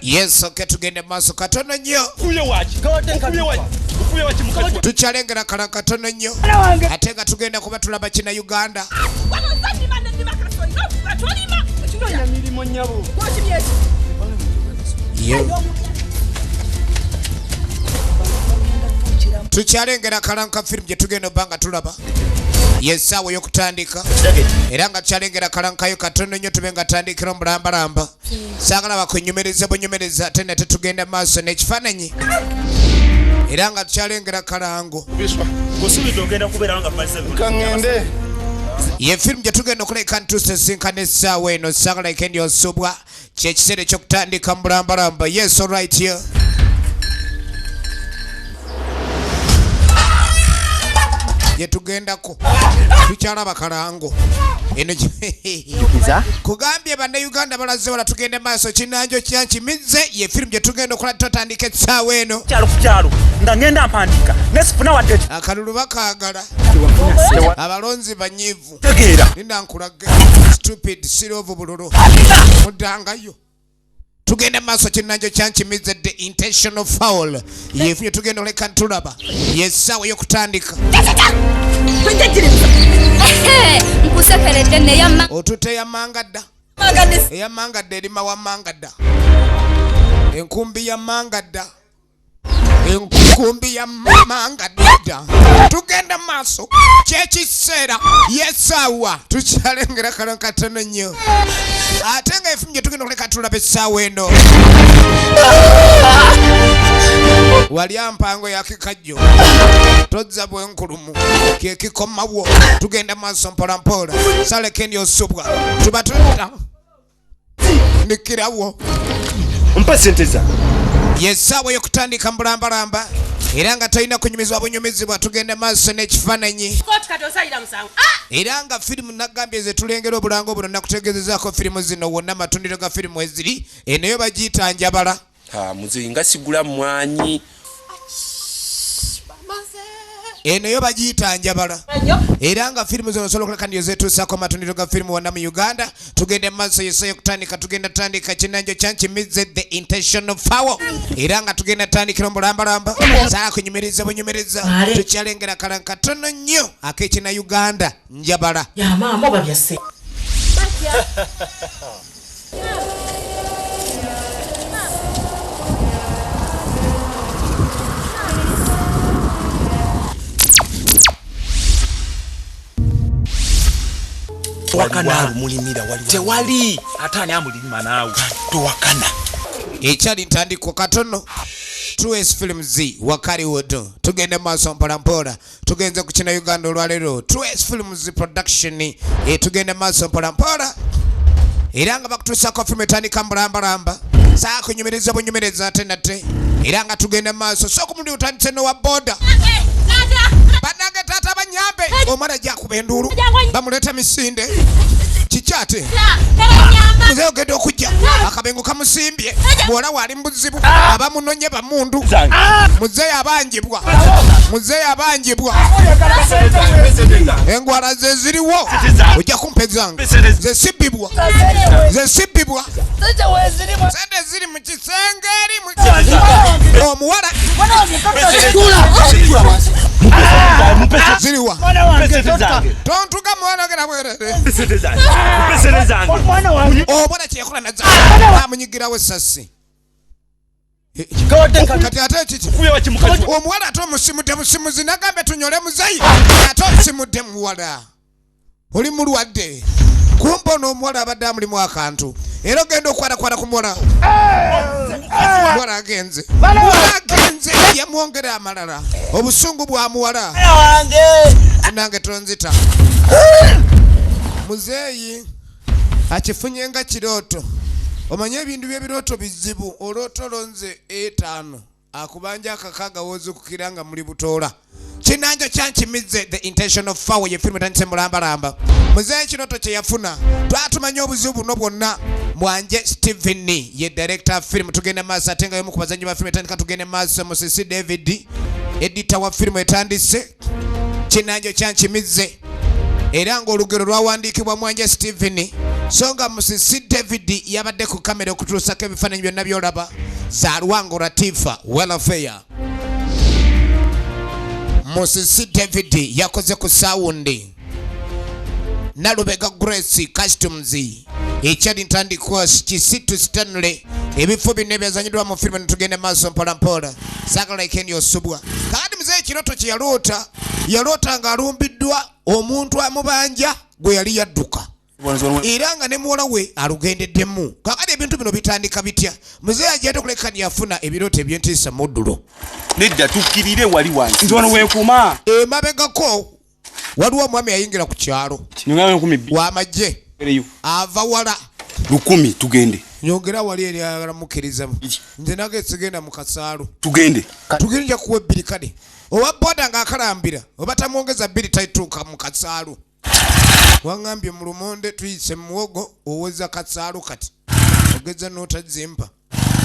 Yes, okay, tugende maaso katono nnyo. Tukyalengera kala katono nnyo. Ate nga tugenda kuba tulaba kina Uganda. Tukyalengera kalanka film gye tugenda obanga tulaba. Yes, awo yokutandika. Era nga tukyalengera kalankayo katono nnyo tubenga tandikira mulambalamba. Saagala bakunyumereza bunyumereza ate ne tetugenda maaso n'ekifaananyi. Era nga tukyalengera kalango. Ye film gye tugenda okuleka ntusisinkana essaawa eno saagala ikendi osobwa kyekiseera ekyokutandika mulambalamba. Yes, all right here. Yetugendako tukyalaba kalango eno kugambye bane Uganda balaze wala tugende maaso kinanjo kya Nkimize ye film gye tugenda okola tutandika essaawa eno kyalo nga ngenda mpandika nesifuna wadde akalulu bakaagala abalonzi banyivu tegeera nina nkulage stupid sirovu bululu mudangayo tugenda maaso kinanjo kya Nkimize the intentional foul ye film tugenda oleka ntulaba yessaawa yokutandika otute ya mangada eya mangada erima wa mangada enkumbi ya mangada enkumbi ya mangada tugenda maaso kyekiseera yessaawa tukyalengera kano katono nnyo ate nga efumu gye tugenda okuleka tulaba essaawa eno walya mpango ya kikajjo tozza bwenkulumu kekikomawo tugenda maaso mpolampola salekendi osubwa tuba tuta ndikirawo mpa sente za yessaawa yokutandika mulambalamba era nga talina kunyumizibwa bunyumizibwa tugenda maaso n'ekifaananyi era nga firimu nagambye ze tulengera obulango buno nakutegezezaako firimu zino wonna amatundiro ga firimu eziri eneyo bagiyita njabala muzeyi nga sigula mwanyi eno yo bagiyita njabala era nga firimu zino osobola okuleka ndiyo zetuusaako amatundiro ga firimu wonna mu Uganda tugende maaso yesayo kutandika tugenda tandika kinanjo kya Nkimize the intentional foul era nga tugenda tandikira omulambalamba saala kunyumiriza bunyumiriza tukyalengera kala katono nnyo ak'ekina Uganda njabala wakana mulimira wali tewali atani amulima naawe towakana ekyali ntandikwa katono 2S Films Wakaliwood tugenda maaso mpolampola tugenze ku kina Uganda olwaleero 2S Films production tugenda maaso mpolampola era nga bakutuusaako filmu etandika mulambalamba saa kunyumiriza bunyumiriza ate nate era nga tugenda maaso so kumundi utandise nowa boda banange tata banyambe omwana jakuba enduulu bamuleta misinde kikyate muzeyi ogenda okujja akabengo kamusimbye bwola wali mubuzibu abamunonye bamundu muzeyi abanjibwa engwala ze ziriwo ojja kumpa ezange ze sibibwa sente ziri mu kisenge eri omuwala ziriwa tontuga mwana gera bwerere obona kyekola naza amunyigirawo essasi kati ate kiki omuwala ate omusimudde musimuzi nagambe tunyole muzeyi ate omusimudde muwala oli mulwadde kumpa n'omuwala abadde amulimu akantu era ogenda okwatakwata ku muwala muwala agenze yamwongera amalala obusungu bwa muwala nange tonzita muzeeyi akifunye nga kirooto omanye ebintu by'ebirooto bizibu olooto lonze 5 akubanja akakaga wozukukira nga muli butoola kinanjo kya Nkimize the intentional foul ye filmu tandise mulambalamba muzeeyi kirooto kye yafuna twatumanya obuzibu buno bwonna mwanje Steven ye director film tugende maaso ate nga yomu ku bazanyi ba filmu etandika tugende maaso Musisi David editor wa filmu etandise kinanjo kya Nkimize era ng'olugero lwawandiikibwa Mwanje Stephen so nga Musisi David yabadde ku kamera okutuusako ebifaananyi byonna by'olaba za Lwango Latifa Welfare. Musisi David yakoze ku sound Nalubega Grace Customs ekyali ntandikwa Kisitu Stanley ebifo binne byazanyidwa mu firimu tugende maaso mpolampola sagala ikendi osubwa kandi mzee kiroto kye yaloota ng'alumbiddwa omuntu amubanja gwe yali yadduka era nga ne muwala we alugendeddemu kakati ebintu bino bitandika bitya mzee ajjadde okulekani yafuna ebirooto ebyentiisa muddulo nedda tukkirire wali wansi nti wano wenkuma emabegako waliwo omwami yayingira ku kyalo w'amagye ava wala 10 tugende nyongera wali eri alamukirizamu nze nage sigenda mu kasaalu tugende nja kuwa ebbiri kale owa boda ng'akalambira oba tamwongeza bbiri taituuka mu kasaalu waŋŋambye mu lumonde tuyise muwogo oweza kasaalu kati ogeza n'otazimpa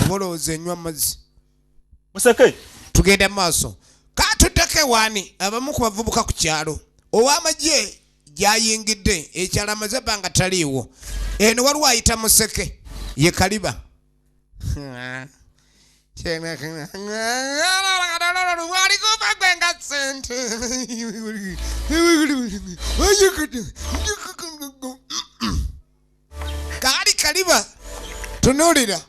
oba olowooza enywa mazzi Museke tugende maaso katuddeko ewaani abamu ku bavubuka ku kyalo ow'amagye gyayingidde ekyalo amaze ebbanga taliiwo eno waliwo ayita Museke ye Kaliba kaali Kaliba tunuulira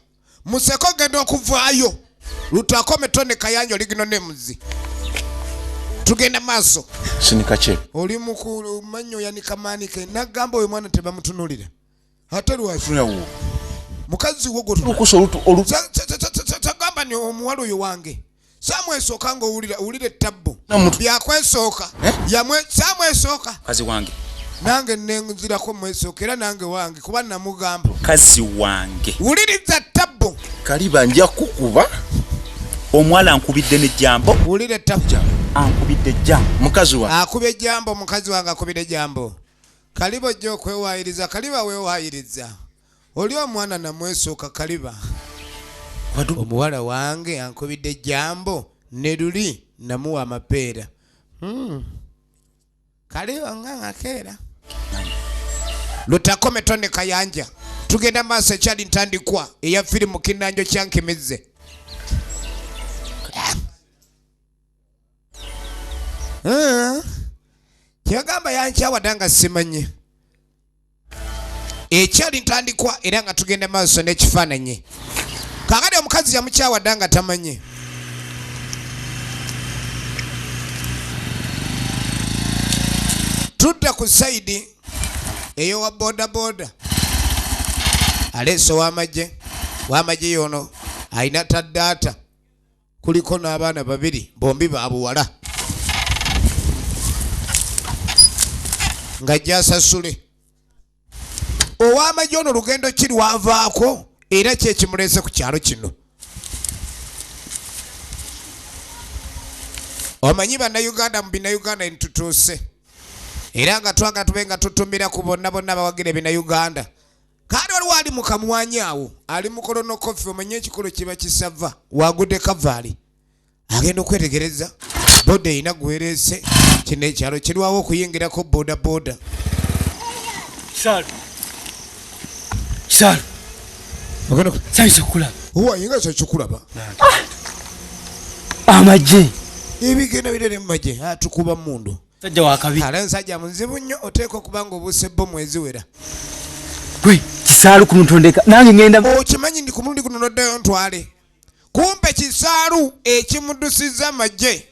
Museke ogenda okuvaayo lutakome tone kayanjo ligino nemuzi tugenda maaso sinika kye oli mukulu manyo yanika manike nagamba oyo mwana tebamutunulira ate lwaki mukazi wo gamba ni omuwala oyo wange samwesooka nga owulire tabbo byakwesooka samwesooka kazi wange nange nenzirako mwesooka era nange wange kuba namugamba kazi wange wuliriza tabbo Kaliba nja kukuba omwala ankubidde n'ejjambo wulire tabbo ankubidde ejjambo mukazi wa akubye ejjambo mukazi wange akubidde ejjambo Kaliba ojja okwewayiriza Kaliba weewayiriza oli omwana namwesooka Kaliba omuwala wange ankubidde ejjambo ne luli namuwa amapeera Kaliba ng'akeera lutakome tone kayanja tugenda maaso ekyali ntandikwa eya firimu Kinanjo kya Nkimize kyagamba yankyawadde nga simanye ekyali ntandikwa era nga tugenda maaso n'ekifaananyi kakati omukazi yamukyawadde nga tamanye tudda ku sayidi eyo wa boda boda aleese w'amagye yono ayina taddaata kuliko n'abaana babiri bombi babuwala ng'ajja asasule ow'amagye ono lugendo ki lwavaako era ki ekimuleese ku kyalo kino omanyi bannayuganda mu binnayuganda nitutuuse era nga twanga tube nga tutumira ku bonna abawagira ebinnayuganda kandi waliwo ali mu kamwanyi awo ali mu kolono kofi omanye ekikolo kiba kisava wagudde kavaali agenda okwetegereza boda erina gwereese kino ekyalo kirwawo okuyingirako boda boda Kisalo sayinza okulaba owayinga kyokulaba amagye ebigenda birere mu magye tukuba mundu sajja wakabi ala nsajja muzibu nnyo oteeka okuba nga obuuse bbomu eziwera gwe Kisalo ku mutondeka nange ngenda okimanyi ndi ku mulundi guno noddayo ntwale kumpe Kisalo ekimuddusiza amagye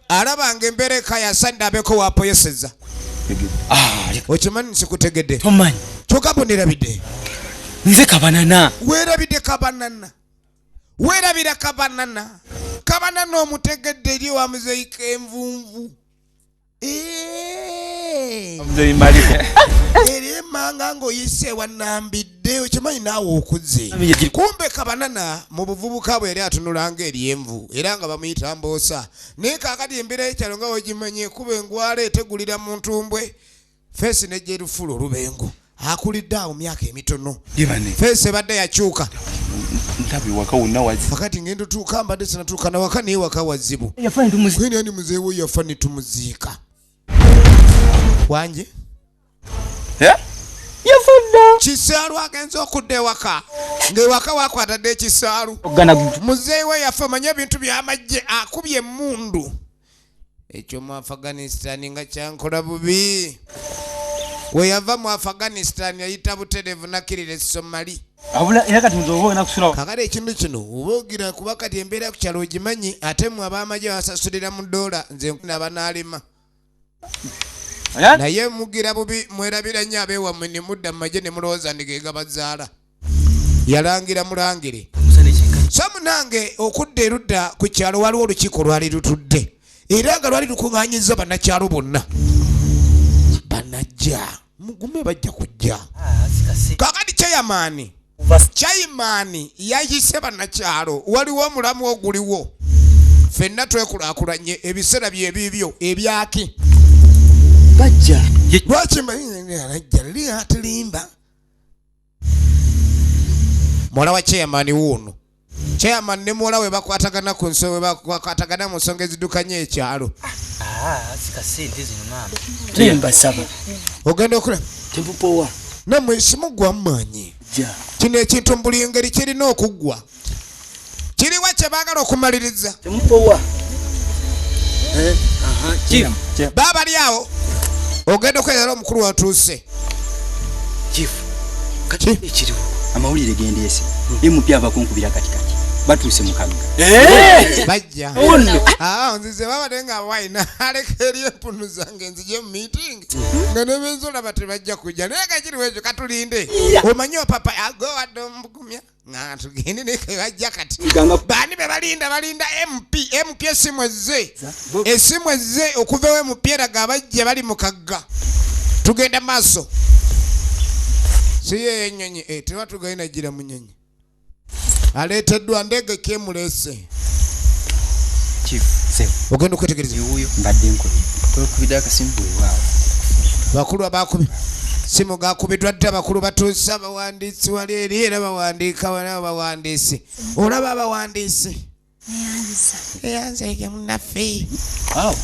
alabanga embeera eka yasadde abeko wapoyeseza okimanyi nsikutegedde tomanyi kyokabo nderabidde nze Kabanana weerabidde weerabira Kabanana omutegedde eri wa muzeeyi Envunvu eri emanga ng'oyise wanambidde okimanyi naawe okuze kumbe Kabanana mu buvubuka bwe yali atunulanga eri envu era nga bamuyita mboosa naye kaakati embeera y'ekyalo nga wegimanyi kuba engwala etegulira mu ntumbwe feesi nejja erufula olubengo akulidde awo myaka emitono feesi ebadde yakyuka fakati ngendo tuuka mbadde sinatuuka nawaka naye waka wazibu kwini ani muzeewo yafa ne tumuziika wanje Yafudda. Kisaalu agenza okudda ewaka ng'ewaka wakwatadde ekisaalu. Muzeeyi we yafa manye ebintu by'amagye akubye emmundu. Ekyo mu Afghanistan nga kyankola bubi. We yava mu Afghanistan yayita butereevu nakirira Somali. Abula era kati muzobo na kusula. Kakale ekintu kino obogira kuba kati embeera ku kyalo ogimanyi ate mu ab'amagye basasulira mu dola nze n'abanaalima. Naye mugira bubi mwerabira nnyo abeewammwe ne mudda mu magye ne mulowooza ndigega bazaala. Yalangira mulangire. So munange okudda erudda ku kyalo waliwo olukiiko lwali lutudde. Era nga lwali lukuŋŋaanyizza bannakyalo bonna. Banajja mugume bajja kujja. Kakati Chairman yayise bannakyalo waliwo omulamu oguliwo. Ffenna twekulaakulanye ebiseera byebibyo ebyaki. Bajja. Lwaki mbayinajja liri atulimba. Mwana wa chairman wuuno. Chairman ne muwala we bakwatagana ku nsonga bakwatagana mu nsonga ezidukanye ekyalo. Sikasente zino mama. Tuyamba saba. Ogenda okula. Tempupowa. Namwe simugwa mmanyi. Kino ekintu mbuli ngeri kirina okuggwa. Kiriwa kye baagala okumaliriza. Tempupowa. Chief. Baba lyawo. Ogenda okwera omukulu watuuse. Chief. Kati ekiriwo. Amawulire gendeese. Impya abakunkubira katikati. Batuuse mukaga. Bajja. Nzize babadde nga wayina aleka eri empunu zange nzije mu meeting. Nga ne benzola bate bajja kujja. Naye kakiriwo ekyo katulinde. Omanyi papa agowadde omugumya. Nga tugende ne bajja kati. Baani be balinda MP esimu ezze. Esimu ezze okuva MP eraga abajja bali mu kagga. Tugenda maaso. Siye ennyonyi tewa tugenda gira munyonyi. Aleeteddwa ndege kemulese. Chief, same. Ogenda okwetegereza. Yuyo mbadde nkoye. Twekubidde akasimbu waawo. Bakulu abakubi. Simu gakubiddwa dda bakulu batuuse abawandiisi wali eri era bawandiika wala bawandiisi. Olaba abawandiisi. Eyanze munaffe. Wow.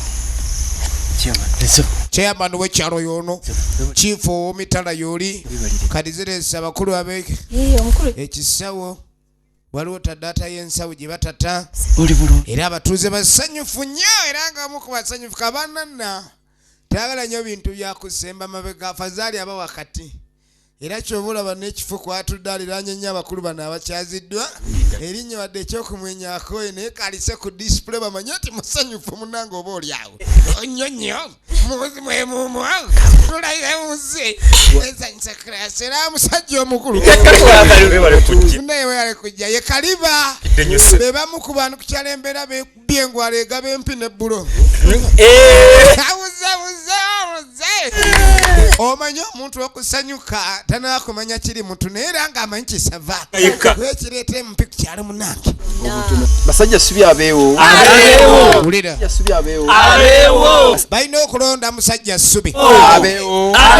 Chairman w'ekyalo y'ono. Chief ow'omitala y'oli. Kadiziresa abakulu abeke. Ekisawo. Waliwo tadata y'ensawo gye batata. Era abatuuze basanyufu nnyo era nga omu ku basanyufu Kabanana. Tayagala nnyo bintu bya kusemba mabega afazaali aba wakati. Era ky'obulaba n'ekifo kwatudde aliraanye nnyo abakulu bano abakyaziddwa. Erinnya wadde ekyokumwenyaako naye kalise ku display bamanye nti musanyufu munnange oba oli awo. Onnyo muzi mwemuumu tulaire muze. Wezanyisa kirasi era musajja omukulu. Naye weyale kujja ye Kaliba. Be bamu ku bantu ku kyalo embeera byengwala egaba empi n'ebbulo. Omanyi omuntu okusanyuka tanakumanya kiri muntu naye era ng'amanyi kisava. Wekireeta empi ku kyalo munnange. Basajja subi abeewo. Wulira. Balina okulonda musajja subi.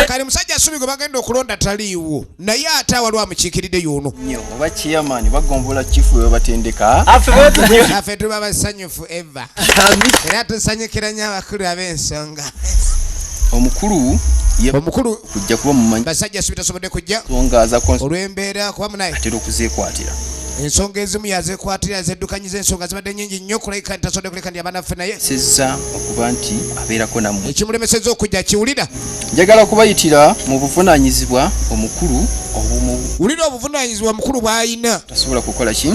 Kale musajja subi gwe bagenda okulonda taliiwo. Naye ate waliwo amukiikiridde y'ono. Oba chairman bagombola chief we batendeka. Affe tuba basanyufu eva. Era tusanyukira nnyo abakulu ab'ensonga. Omukulu kujja kuba mumanyi. Basajja subi tasobodde kujja. Songaza olw'embeera kuba munaye. Atera okuzeekwatira. Ensonga ezimu yazeekwatira zeddukanyiza ensonga zibadde nnyingi nnyo kulabika nti tasobodde kuleka ndi abanaffe naye. Sezza okuba nti abeerako nammwe. Ekimulemesezza okujja kiwulira. Njagala kubayitira mu buvunaanyizibwa omukulu wulira obuvunaanyizibwa mukulu bw'ayina. Tasobola kukola ki?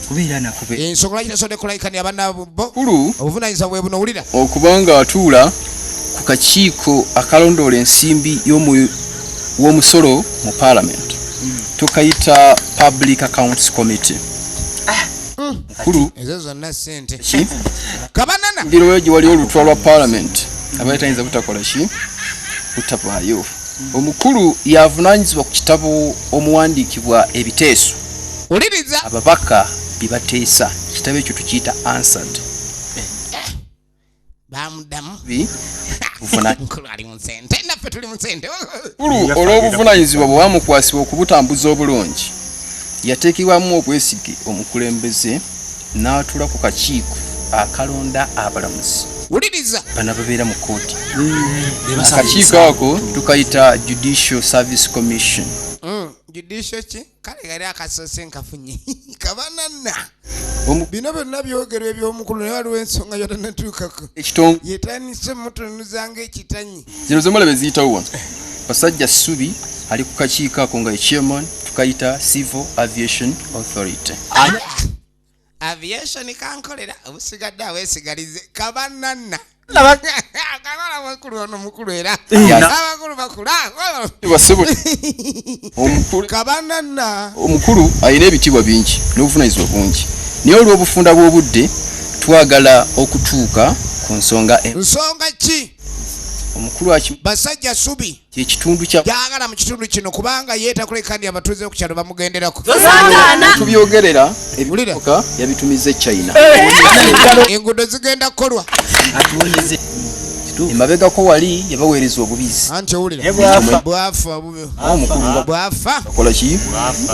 Kubeera nakube. Ensonga lwaki tasobodde kulabika ndi abanabo kulu obuvunaanyizibwa bwe buno wulira. Okuba nga atuula ku kakiiko akalondoola ensimbi w'omusolo mu Parliament. Tukayita Public Accounts Committee. Mukulu ezo zonna ssente. Kabanana. Ndiro gye wali olutwa lwa Parliament. Abayitanyinza butakola ki? Butavaayo. Omukulu yavunaanyizibwa ku kitabo omuwandiikibwa ebiteeso. Wuliriza. Ababaka bibateesa. Kitabo ekyo tukiyita Answered. Bamudamu. Olw'obuvunaanyizibwa bwe bamukwasibwa okubutambuza obulungi yateekebwamu obwesige omukulembeze n'atuula ku kakiiko akalonda abalamuzi. Uliriza. Bana babeera mu kooti. Akakiiko ako tukayita Judicial Service Commission. Judicial ki? Kale gari akasoose nkafunye. Kabanana. Bino byonna byogerwa eby'omukulu naye waliwo ensonga yotanatuukako. Ekitongo. Yeetandise mutunuzanga ekitanyi. Zino ze mulabe ziyitawo wano. Basajja Ssubi ali ku kakiiko ako nga chairman tukayita Civil Aviation Authority. Aviation kankolera obusigadde aweesigalize Kabanana. Kanala makulu ono mukulu era. Abakulu bakula. Basebo. Omukulu Kabanana. Omukulu ayina ebitibwa bingi n'obuvunaanyizibwa bungi. Naye olw'obufunda bw'obudde twagala okutuuka ku nsonga nsonga ki? Omukulu aki Basajja Ssubi ekitundu kya yagala mu kitundu kino kubanga yeeta kulekandi abatuuze ku kyalo bamugenderako. Tubyogerera ebikoka yabitumize China. Enguudo zigenda kukolwa. Emabegako wali yabaweereza obubizi. Anti owulira bwafa bubyo. Omukulu bwafa akola ki?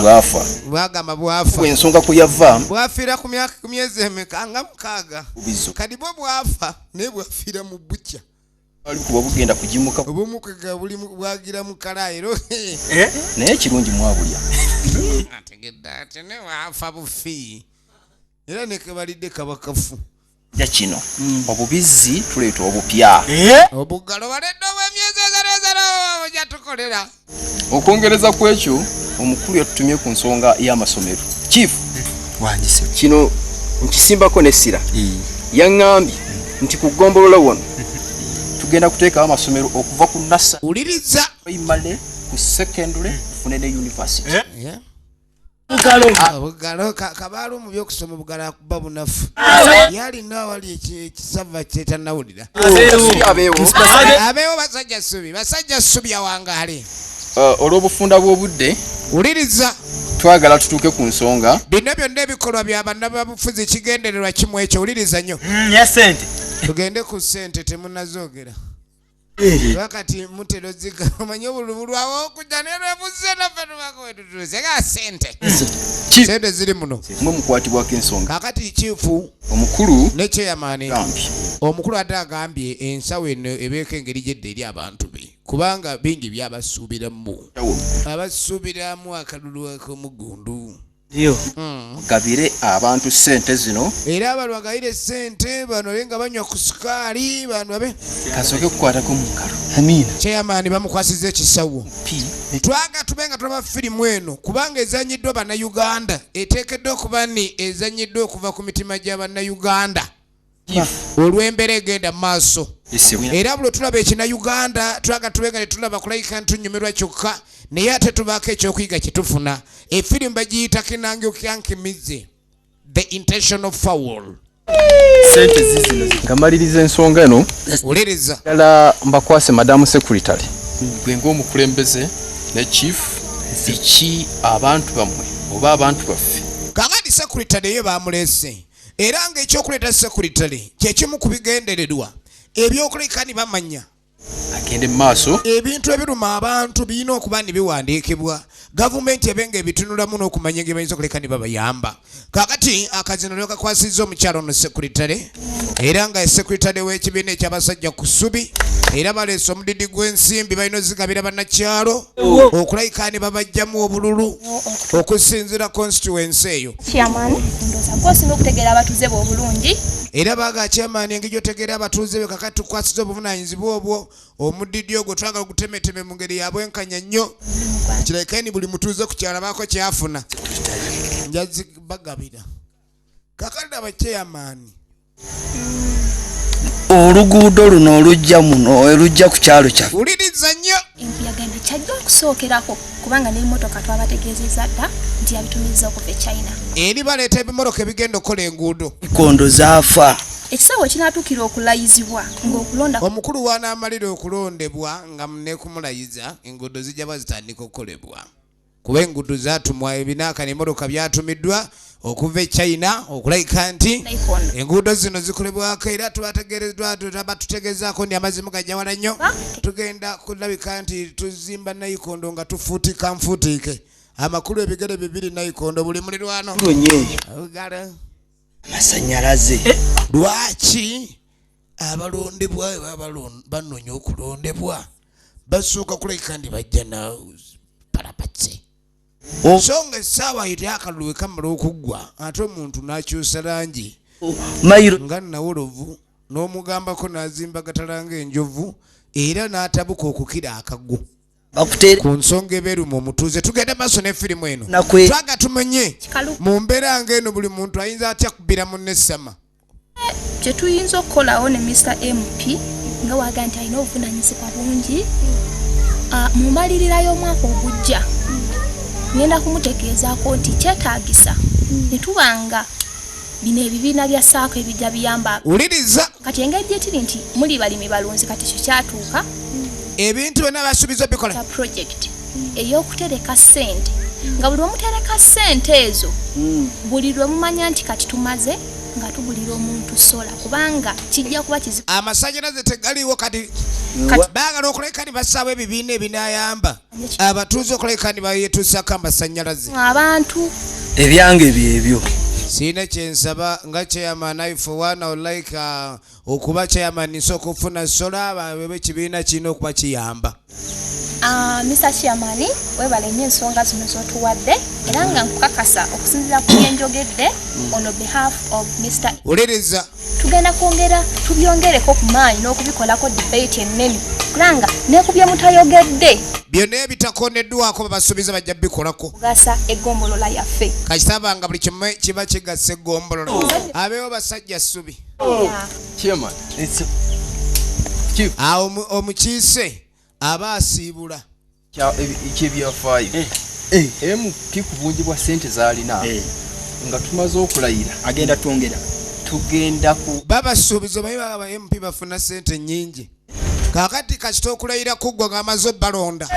Bwafa. Bwagamba bwafa. Ensonga kwe yava Bwafiira ku myezi emeka nga 6. bubizo. Kadi bwo bwafa naye bwafiira mu bukya. Ali kuba bugenda kugimuka. Obumukwega buli bwagira mu kalaayiro. Naye kirungi mwabulya. Ategedde ati ne wafa bufi. Era ne kebalidde kabakafu. Ja kino obubizi tuleeta obupya. Obugalo baledde obw'emyezi ezarezaro bujja tukolera. Okwongereza ku ekyo omukulu yatutumye ku nsonga y'amasomero. Chief Wandise. kino nkisimbako n'essira. Yaŋŋambye nti ku ggombolola wano tugenda kuteekawo amasomero okuva ku nasa Uliriza. primary ku secondary tufune ne university. Obugalo kabaalo mu by'okusoma bugalo akuba bunafu. Yalina awali ekisava kyetanawulira. Abeewo basajja Ssubi. Basajja Ssubi awangaale. Olw'obufunda bw'obudde Uliriza. twagala tutuuke ku nsonga. Bino byonna ebikolwa bya bannabufuzi kigendererwa kimu ekyo. Uliriza nnyo. Ya sente. Tugende ku ssente temunazoogera. Wakati mutero ziga omanyi obulubulwawo okujja nerwebuze naffe tubako wetutuuse ga ssente. Ssente ziri muno. Mwe mukwatibwako ensonga. Kakati chifu Omukulu ne chairman gambye omukulu ate agambye ensawo eno ebeeko engeri gyedde eri abantu be kubanga bingi byabasuubiramu abasuubiramu akalulu ak'omugundu. gabire abantu ssente zino. Era abalwagayire ssente bano nga banywa ku sukaali bano babe kasooke kukwatako mu ngalo. Amina. chairman bamukwasiza ekisawo. Twaga tubenga tulaba firimu eno kubanga ezanyiddwa bannayuganda eteekeddwa okuba ni ezanyiddwa okuva ku mitima gy'abannayuganda olw'embeera egenda mu maaso. Era buli tulaba ekinayuganda twaga tubenga ne tulaba kulayika ntunyumirwa kyokka naye ate tubaako ekyokuyiga kyetufuna. Efirimu bagiyita kinangyo kya Nkimize, the intentional foul. Sente zizino ngamaliriza ensonga eno. Uliriza. Ddala mbakwase madamu secretary. Gwe ng'omukulembeze ne chief iki abantu bamwe oba abantu baffe. Kakati secretary ye bamulese. Era ng'ekyokuleeta secretary kyekimu ku bigendererwa ebyokulekani bamanya. Agende mu maaso. Ebintu ebiruma abantu birina okuba ne biwandiikibwa. Gavumenti ebenga ebitunulamu n'okumanya engeri bayinza okulekani babayamba. Kakati akazino lyo kakwasizza omukyalo ono secretary. Era nga secretary w'ekibiina eky'abasajja ku Ssubi. Era baleese omudidi gw'ensimbi balina ozigabira bannakyalo okulayika ne babajjamu obululu okusinziira constituency eyo. Chairman, ndoza kosi n'okutegeera abatuuze bo obulungi. Era baga chairman engeri gy'otegeera abatuuze be kakati tukwasiza obuvunaanyizibwa obwo omudidi ogwo twagala gutemeteme mu ngeri ya bwenkanya nnyo. Kirekaini buli mutuuze ku kyalo baako kyafuna. Njazi bagabira. Kakati aba chairman. Oluguudo luno olujja muno olujja ku kyalo kyaffe. Uliriza nnyo. Empiyagende kyajja okusookerako kubanga n'emmotoka twabategeezezza dda nti yabitumiza okuva e China. Eri baleeta ebimmotoka ebigenda okukola enguudo. Ikondo zaafa. Ekisawo kinaatuukira okulayizibwa ng'okulonda Omukulu w'anaamalira okulondebwa nga muneekumulayiza enguudo zijja bazitandika okukolebwa. Kuba enguudo zaatumwa ebinaaka n'emmotoka byatumiddwa okuva e China okulayika nti Nayikondo. enguudo zino zikolebwako era tubategereddwa batutegezaako ndi amazimu gajja wala nnyo. Tugenda kulabika nti tuzimba Nayikondo nga tufuutika nfuutiike. Amakulu ebigere bibiri Nayikondo buli mulirwano. Gonyeeyo. Ugala. Masannyalaze. Lwaki abalondebwa banoonya okulondebwa basooka kuleka ndi bajja na parapatse so nga essaawa ite akalulu kamala okuggwa ate omuntu n'akyusa langi nga nawolovu n'omugambako n'azimba gatalanga enjovu era n'atabuka okukira akaggo ku nsonga ebeeruma omutuuze tugenda maaso ne firimu eno twaga tumenye mu mbeera ng'eno buli muntu ayinza atya kubbira munne essama kye tuyinza okukolawo ne Mr. MP nga waga nti alina obuvunaanyizibwa bungi mu mbalirira y'omwaka ogujja ngenda kumutegeezaako nti kyetaagisa ne tubanga bino ebibiina bya saako ebijja biyamba wuliriza kati engeri gye tiri nti muli balimi balunzi kati kyo kyatuuka ebintu byonna basuubiza bikola project ey'okutereka ssente nga buli omutereka ssente ezo buli lwe mumanya nti kati tumaze nga tugulira omuntu sola kubanga kijja kuba kizibu amasanyalaze tegaliwo kati baagala okuleka ni basaawo ebibiina ebinaayamba abatuuze okuleka ni bayetuusako amasanyalaze abantu ebyange byebyo siina kyensaba nga chairman I41 olike okuba chairman nsooka okufuna sola b'ekibiina kirina okuba kiyamba Mr. Chairman webale nnyo ensonga zino z'otuwadde era nga nkukakasa okusinziira ku byenjogedde on behalf of Mr. Uliriza tugenda kwongera tubyongereko ku maanyi n'okubikolako debate ennene kubanga neekubye mutayogedde byonna ebitakoneddwako babasuubiza bajja bikolako kugasa eggombolola yaffe kakitaba nga buli kimu kiba kigasa eggombolola abeewo basajja ssubi awo omukiise aba asiibula ekyebyafaayo emu kikubungi bwa ssente z'alina nga tumaze okulayira agenda tugenda ku babasuubiza omanyi baba MP bafuna ssente nnyingi kakati kasita okulayira kuggwa ng'amaze balonda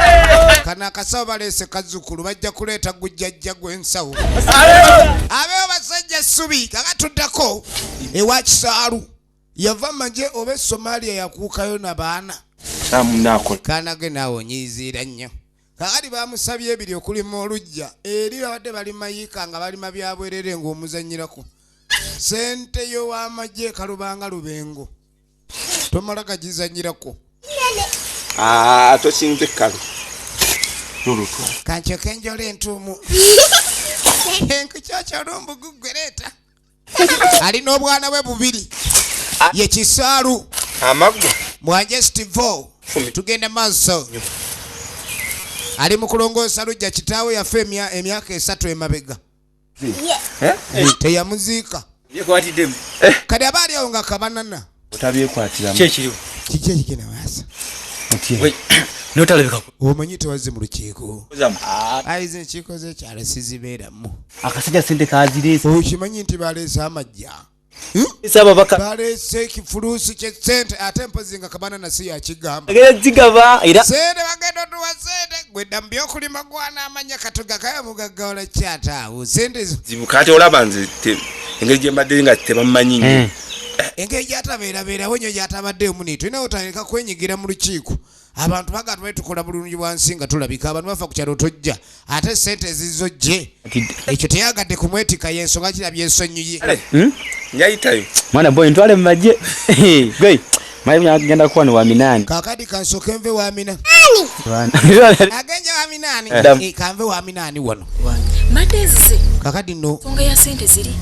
kana akasawo baleese kazzukulu bajja kuleeta gujjajja gw'ensawo abeewo basajja ssubi kakatuddako ewa kisaalu yava manje oba e Somalia yakuukayo na baana kanage naawe onyiiziira nnyo kakati bamusabye ebiri okulima olujja eri babadde bali mayiika nga balima byabwerere ng'omuzanyirako sente yo w'amagye kalubanga lubengo tomala gagizanyirako tosinze kalu kancoke enjola entuumu enkucyocola ombugugwereeta alina obwana bwe bubiri ye kisaalu amagwa mwanje Steve tugenda maaso ali mu kulongoosa lujja kitaawe yafe emyaka 3 emabega teyamuziika kati aba ali awo nga kabanana kyekiriwo kiki ekigenda maaso notalabika omanyi tewazze mu lukiiko ayize enkiiko z'ekyalo sizibeeramu akasajja sente kazireese okimanyi nti baleese amajja baleese ekifuluusi kyesente ate mpozi nga Kabanana si yakigamba zigaba era sente bagenda otuwa sente gwedda mu byokulima gwana amanya katoga kaya mugaggaola kyataawo sente zo zibukate olaba nze engeri gye mbadde nga tebamumanyi nnyo engeri gyatabeerabeerawo nnyo gyatabaddeyo muniito inawe otandika kwenyigira mu lukiiko abantu bagamba bali tukola bulungi bwansi nga tulabika abantu bafa ku kyalo tojja ate sente zizo gye ekyo teyagadde kumwetika y'ensonga kirabye ensonyi ye njayitayo mwana boy ntwale mu magye gwe mayi genda kuwa ni wa minani kakadi kansoke nve wa minani agenja wa minani kanve wa minani wano mateze kakadi no songa ya sente ziri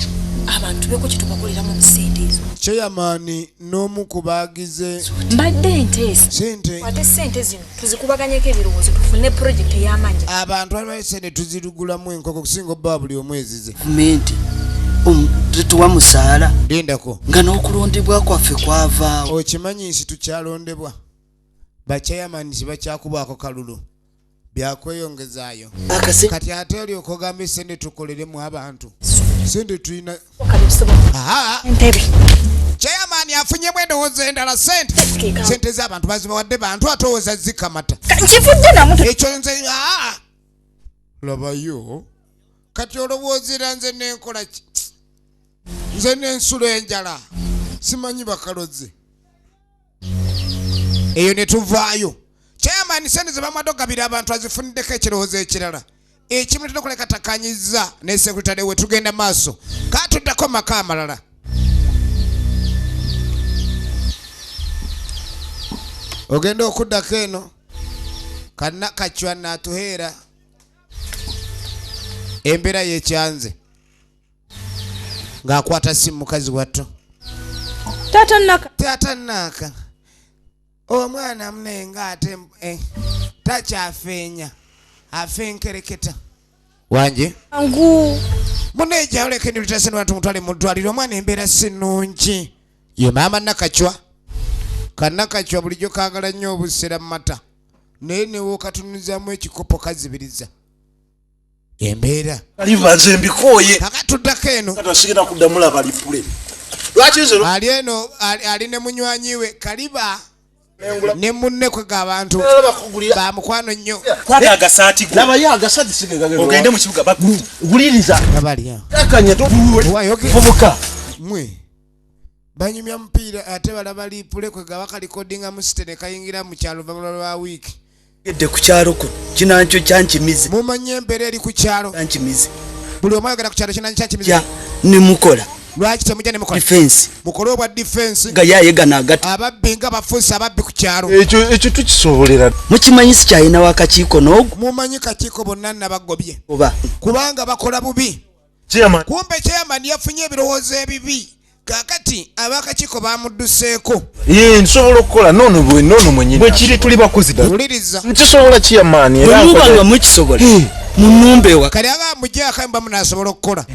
abantu beko kitubakolera mu sente ezo kyeyamaani n'omu kubaagize mbadde nteesa sente ate sente zino tuzikubaganyeko ebirowoozo tufune project ey'amanyi abantu bali sente tuzirugulamu enkoko kusinga obba buli omwezi ze gavumenti tetuwa musaala lindako nga n'okulondebwa kwaffe kwavaawo okimanyi nsi tukyalondebwa bakyeyamaani kibakyakubwako kalulu byakweyongezaayo kati ate olyoka ogamba esente tukoleremu abantu sente tulina chairman afunyemu endowooza endala sente z'abantu bazibawadde bantu atowooza zikamata ekyo nze labayo kati olowoozera nze nenkola ki nze n'ensulo enjala simanyi bakaloze eyo ne tuvaayo chairman sente ze bamadde ogabira abantu azifuniddeko ekirowoozo ekirala ekimu tena kuleka takanyiza ne sekretary we tugenda maaso katuddako maka amalala ogenda okuddako eno Kannakachwa n'atuheera embeera y'ekyanze ng'akwata simu mukazi watto. Taata Nnaaka omwana munenga ate takyafeenya afenkereketa wanje muneja oleka endulitasenwa tumutwale mu ddwaliro omwana embeera si nnungi ye maama Nnakachwa. Kannakachwa bulijjo kaagala nnyo obusera mu mata naye newookatunizamu ekikopo kazibiriza embeera alivanze mbikoye kakatuddako eno katasigina kuddamula balipule lwaki nze ali eno ali ne munywanyiwe Kaliba ne munne kwega abantu bamukwano nnyo kwata agasaati laba ya agasaati sigagage ogende mu kibuga baguliriza abalya akanya tobuka mwe banyumya mupiira ate balaba lipule kwega bakalikodinga mu sitene kayingira mu kyalo bamulwa lwa wiiki edde ku kyalo ko kinancho kyankimize mumanye embeera eri ku kyalo kyankimize buli omu ayogera ku kyalo kinancho kyankimize ne mukola lwaki temujja ne mukola defense mukole obwa defense nga yayegana agati ababbi nga bafuusi ababbi ku kyalo ekyo tukisobolera mukimanyisi kyalina wakakiiko n'ogwo mumanyi kakiiko bonna nabagobye oba kubanga bakola bubi chairman kumbe chairman yafunye ebirowoozo ebibi kakati abakakiiko bamudduseeko nsobola okukola nono mwenyini bwe kiri tuli bakozi wuliriza nkisobola chairman era bwemubanga mukisobola mu nnumba ewa kali agambujja akamba munaasobola okukola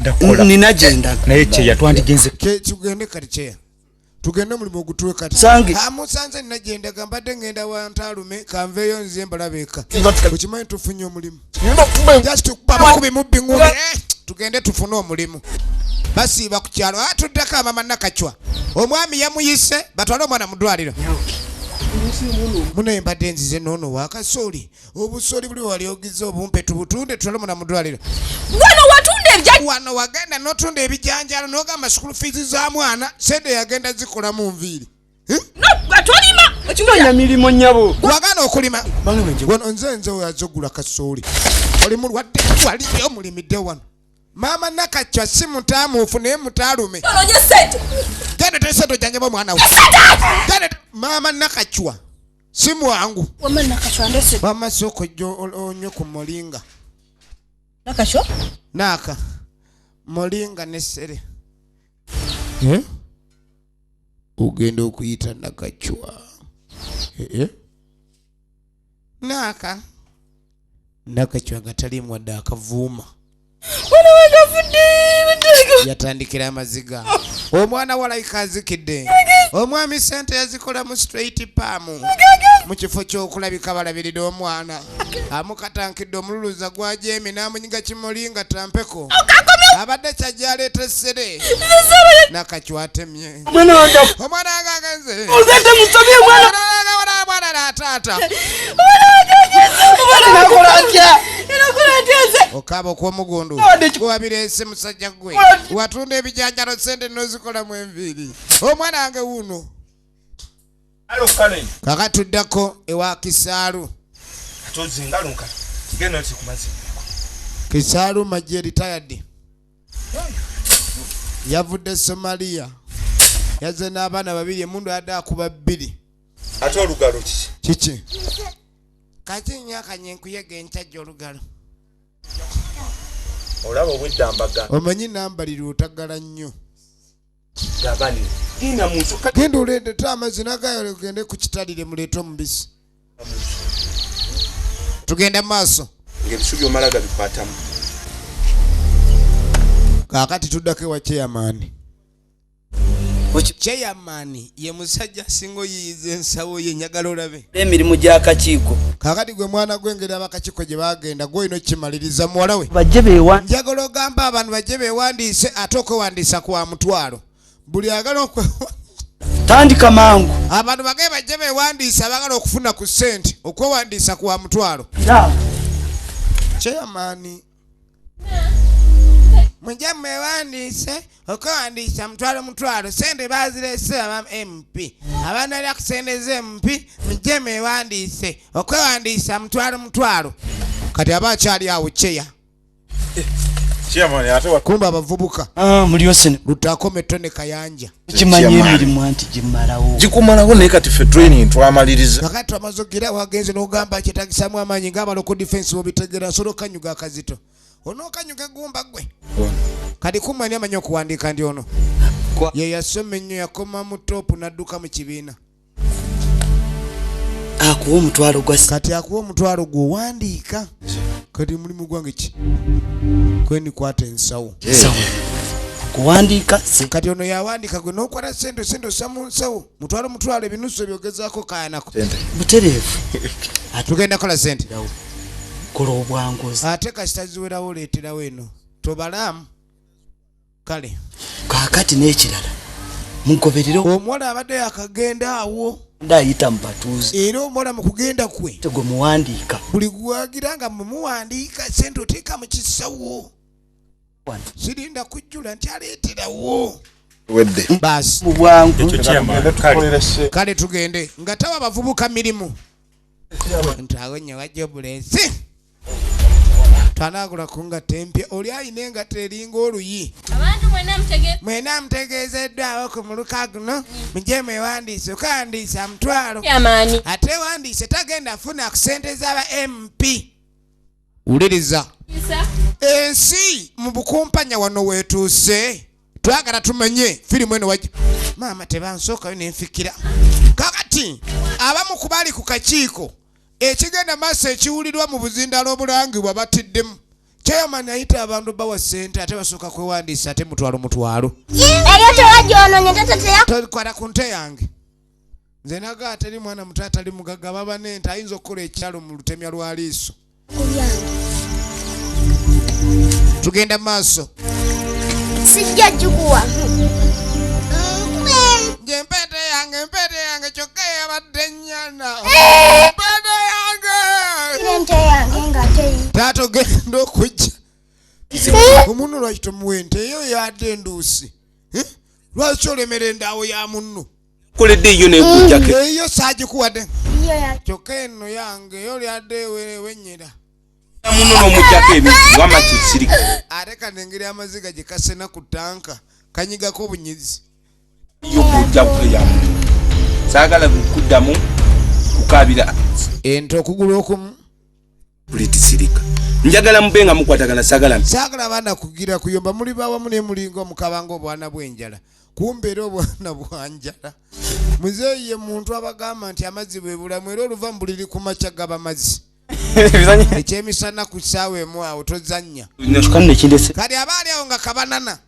nina gyendaga naye kyeya twandigenze tugende kati kyeya tugende omulimu ogutuwe kati sange amusanze nina gyendaga mbadde ngenda wantaalume kanveeyo nze mbalabeeka okimanyi tufunye omulimu just tukuba makubi mubbi ngumi tugende tufune omulimu basiiba ku kyalo atuddako amama Nnakachwa omwami yamuyise batwale omwana mu ddwaliro munaye mbadde nzize noono wakasooli obusooli buli wali ogize obumpe tubutunde tutwale omwana mu ddwaliro wano wagenda n'otunda ebijanjalo n'ogamba school fees za mwana sente yagenda zikola mu nviiri ekinonya mirimu nnyabo wagana okulima wano nze oyazogula kasooli oli mulwadde waliyo omulimidde wano maama Nnakachwa si mutaamuufu naye mutaalume genda tesente ojanjaba omwana we maama Nnakachwa si mwangu wamma sooka ojja onywe ku mulinga Naaka mulinga n'essere ogenda okuyita Nnakachwa Naaka Nnakachwa nga talimu wadde akavuuma yatandikira amaziga omwana walayika azikidde omwami sente yazikola mu straight paamu mu kifo ky'okulabika balabirira omwana amukatankidde omululuza gwa Jemi n'amunyiga kimulinga tampeko abadde kyajaleeta essere Nnakachwa atemye omwana agagenze mwana n'ataata okaba okw'omugundu wabireese musajja gwe watunda ebijanjalo sente n'ozikolamu enviiri omwana wange wuno kakatuddako ewa Kisaalu Kisaalu Majje retired yavudde Somalia yazze n'abaana babiri emundu adde akuba bbiri ate olugalo kiki kakinya akanyenkuyega enkyajja olugalo olaba obweddambaga omanyi nambalira otagala nnyo gabani ina muntu genda oleetete amazzi nagayo ogende ku kitalire muleete omubisi tugenda mu maaso ng'ebisubi omalaga bikwatamu kaakati tuddako ewa chairman chairman ye musajja singa oyiyiza ensawo ye njagala olabe emirimu gy'akakiiko kaakati gwe mwana gwengeri abakakiiko gye bagenda gwolina okimaliriza muwala we bajje beewa njagala ogamba abantu bajje beewandiise ate okwewandiisa kwa mutwalo buli agala tandika mangu abantu bage bajje beewandiisa abagala okufuna ku ssente okwewandiisa kwa mutwalo chairman mujja mwewandiise okwewandiisa mutwalo sente bazireese aba MP abaana ali akusente ze MP mujje mwewandiise okwewandiisa mutwalo kati aba akyali awo kyeya chairman ate kumba abavubuka mulyose lutakome tone kayanja kimanye emirimu anti gimalawo gikumalawo naye kati ffe training twamaliriza kakati twamazogira wagenze n'ogamba kyetagisamu amaanyi ng'abalo ku defense bobitegera nsobola okanyuga akazito onookanyuga egumba gwe kati kumani amanyi okuwandiika ndi ono ye yasoma ennyo yakoma mu topu n'adduka mu kibiina akuwa omutwalo gwa kati akuwa omutwalo gwe owandiika kati mulimu gwange ki kwenikwata ensawo kuwandiika kati ono yawandiika gwe n'okwata sente osamu nsawo mutwalo ebinusu ebyogezaako kayanako butereevu tugenda kola sente kola obwanguzi ate kasitaziwerawo oleeterawo eno tobalaamu kale kaakati n'ekirala mugoberere omuwala abadde yakagenda awo ndayita mu batuuzi era omuwala mu kugenda kwe tegwe muwandiika buli gwagira nga mumuwandiika sente oteeka mu kisawo sirinda kujjula nti aleeterawo wedde baasi mu bwangu kale tugende nga tawa abavubuka mirimu nti awo nnyo wajja obulensi twanagula ku ngatta empya oli ayina engatta eringa oluyi mwena mutegeezeddwawo ku muluka guno mujje mwewandiise okawandiisa mutwalo ate wandiise tagenda funa ku sente z'aba MP wuliriza ensi mu bukumpanya wano weetuuse twagala tumanye firimu eno wajja maama tebansookayo nenfikira kakati abamu ku bali ku kakiiko ekigenda maaso ekiwulirwa mu buzindalo obulangibwa batiddemu kyeyamani ayita abantu bawa sente ate basooka kwewandiisa ate mutwalo eyo tewajyonoonye tateteya tokwata ku nte yange nze naga ateri mwana muto atali mugagga baba nente ayinza okukola ekyalo mu lutemya lwa liiso tugenda maaso sijja jjukuwa nje empete yange kyokka yabadde nnyana empete yange ente yange nga teyi taata ogenda okujja omunno lwaki tomuwa ente eyo yadde enduusi lwaki olemera endaawo ya munno koledde eyo nekujjako eyo saagikuwadde iyo ya kyokka eno yange eyo lyadde wenyera munno n'omujjako ebintu wamakisirika ate kanengeri amaziga gye kasena ku ttanka kanyigako obunyizi yokujja kuyamu saagala kuddamu kukaabira ente okugulu okumu kulitisirika njagala mube nga mukwatagana saagala baana kugira kuyomba muli bawamu ne mulinga omukabanga obwana bw'enjala kumbeera obwana bwa njala muzeeyi ye muntu abagamba nti amazzi bwe bulamu era oluva mu buliri ku makya gaba mazzi ekyemisana ku ssaawa emu awo tozannya kati abaali awo nga kabanana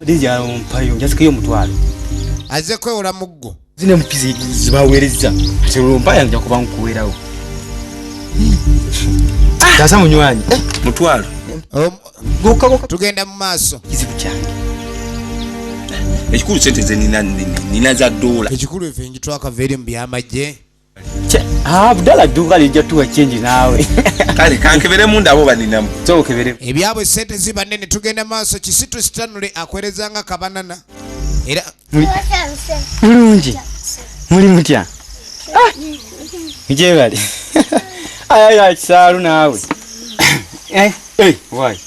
azze kwewola muggo zine mpizi zibaweereza ate mpaya nja kuba nkuweerawo tasa munywanyi mutwalo tugenda mu maaso kizibu kyange ekikulu sente ze nina za dola ekikulu efe njitwakava eri mu byamagye budala dduuka lijja tuwa chenji naawe kale kankebere munda abo baninamu sokebere ebyabwe sente ziba nnene tugenda maaso kisitu sitanule akwerezanga kabanana era mulungi muli mutya njebali ayaya kisaalu naawe wai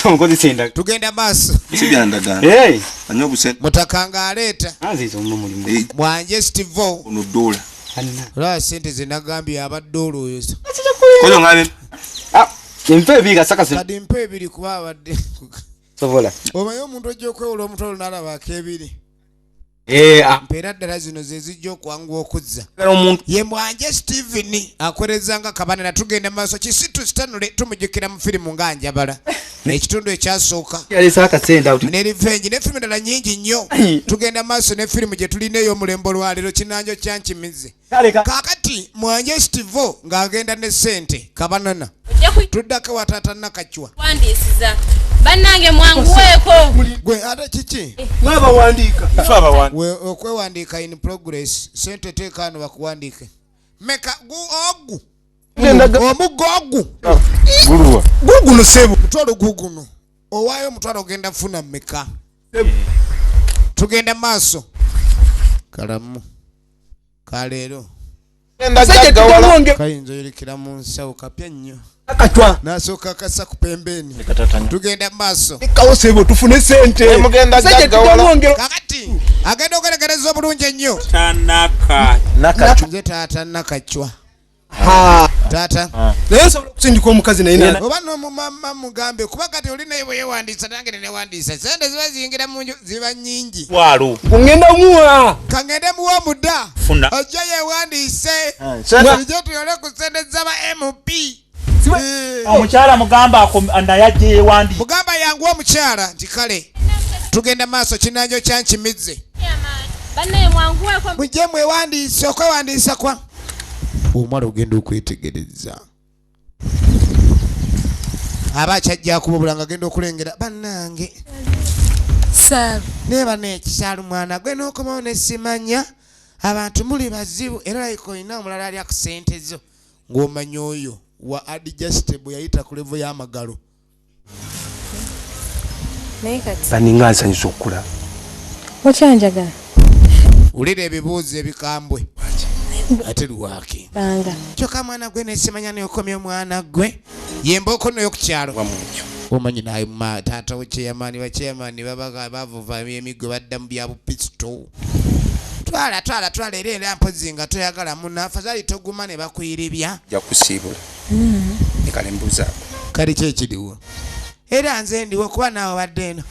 tomukozi senda tugenda maaso sibyandagana anyo busente mutakanga aleeta anziza omwo mulimu mwanje stivo ono dola olaba sente zenagambye abadde olwoyoza kozo ngabe empe ebiri kasakase kadi mpa ebiri kuba abadde sobola omanyi omuntu ojja okwewola omutolo n'alabako ebiri mpeera ddala zino ze zijja okwanguwa okuzza ye mwanje Steven akwerezanga kabanana tugenda maaso kisitu sitanule tumujjukira mu firimu nga Njabala ekitundu ekyasooka ne revenge ne firimu endala nyingi nnyo tugenda maaso ne firimu gye tulina ey'omulembe olwaleero kinanjo kya Nkimize kaakati mwanje Steve ng'agenda ne ssente kabanana tuddako wataata nakacwa bannange mwanguweeko gwe ate kiki okwewandiika in progress sente teeka ano bakuwandiike meka ogu omuggo ogu guguno sebo mutwalo guguno owaayo omutwalo ogenda funa meka tugenda maaso kalamu kaleero kayinza yerekera mu nsawo kapya nnyo akatwa nasooka kasa ku pembeni tugenda mu maaso kawosebo tufune sente kakati agenda okwerekereza obulungi ennyo nze taata nakacwa taata naye osobola okusindika omukazi naye oba nomumama mugambe kuba kati oli naye bwe yewandiisa nange nenewandiisa sente ziba ziyingira mu nju ziba nnyingi kungenda muwa kangende muwa muda ojja yewandiise ije tuyole ku sente z'aba MP omukyala mugamba naye ajje yewandi mugamba yangu omukyala nti kale tugenda maaso kinanjo kya Nkimize mujje mwewandiise okwewandiisa kwa omwana ogenda okwetegereza aba kyajja kubabula nga agenda okulengera bannange neba n'ekikyalo mwana gwe n'okomawo ne simanya abantu muli bazibu era like olina omulala ali ku ssente zo ng'omanya oyo wa adjustable yayita ku level y'amagalo baninga nsanyusa okukula okyanjagala ulira ebibuuzo ebikambwe ate luwake kyokka mwana gwe nesimanya neokomya omwana gwe yembooko noyo ku kyalo omanyi naye taata w'ekyeyamaani bakyeyamaani babaga bavuva emigwe badda mu bya bupisito twala era mpozi nga toyagala munna afadhali toguma ne bakwiribya jakusiibula ekale mbuza kali kyekiriwo era nze ndiwo kuba naawe badde eno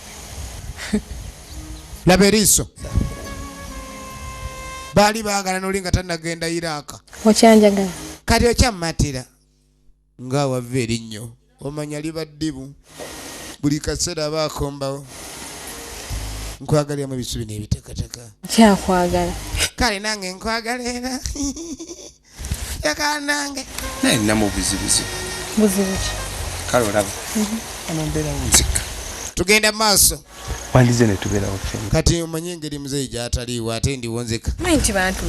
laba eriiso baali baagala noli nga tannagenda Iraka okyanjagala kati okyammatira nga wava erinnyo omanya liba ddibu buli kaseera baakombawo nkwagaliramu ebisubi n'ebitekateka kyakwagala kale nange nkwagala era yakala nange naye ninamu obuzibuzi buzibu ki kale olaba ano mbeerawo nzika tugenda maaso wandize ne tubeerawo ffenna kati omanye engeri muzeeyi gy'ataliiwo ate ndiwo nzika manyi nti bantu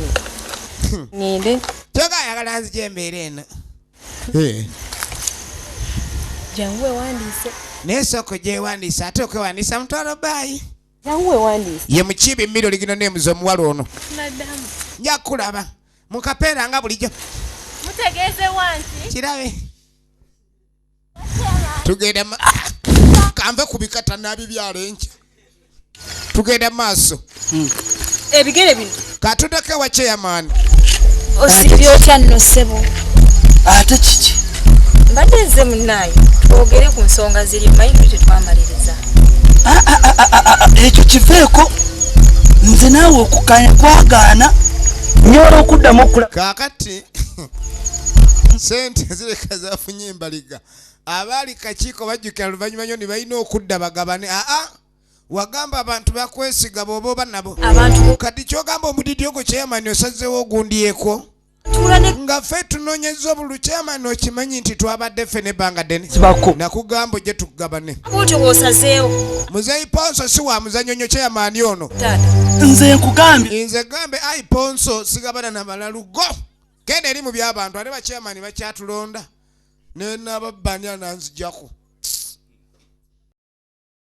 ngende kyoka ayagala nzija embeera eno jangu wewandiise naye sooka gyewandiisa ate okwewandiisa mutwalo baayi jangu wewandiise ye mukiibi mmiri oligino neemuza omuwala ono nja kulaba mukapeera nga bulijjo mutegeeze wanti kirabe tugenda kanve ku bikata nabibyala enkya tugenda maaso ebigere bino katudake wa chairman osibye otya nno ssebo ate kiki mbadde nze munnaye twogere ku nsonga ziri mayiro tetwamaliriza ekyo kiveeko nze naawe okukanya kwagaana nyola okuddamu okula kakati sente zireka zafunye embaliga abaali kakiiko bajjukira luvannyuma nnyo ne balina okudda bagabane wagamba abantu bakwesiga bw'oba oba nabo kati kyogamba omudidi ogwo chairman osazeewo ogundyeko nga ffe tunoonyeza obulu chairman okimanyi nti twabadde ffe n'ebbanga ddene nakugamba ojje tukugabane otyo bw'osazeewo muzeeyi ponso si wa muzannyo nnyo chairman ono nze nkugambye nze gambe ayi ponso sigabana na malalugo genda eri mu by'abantu ate ba chairman bakyatulonda nenababbani ananzijako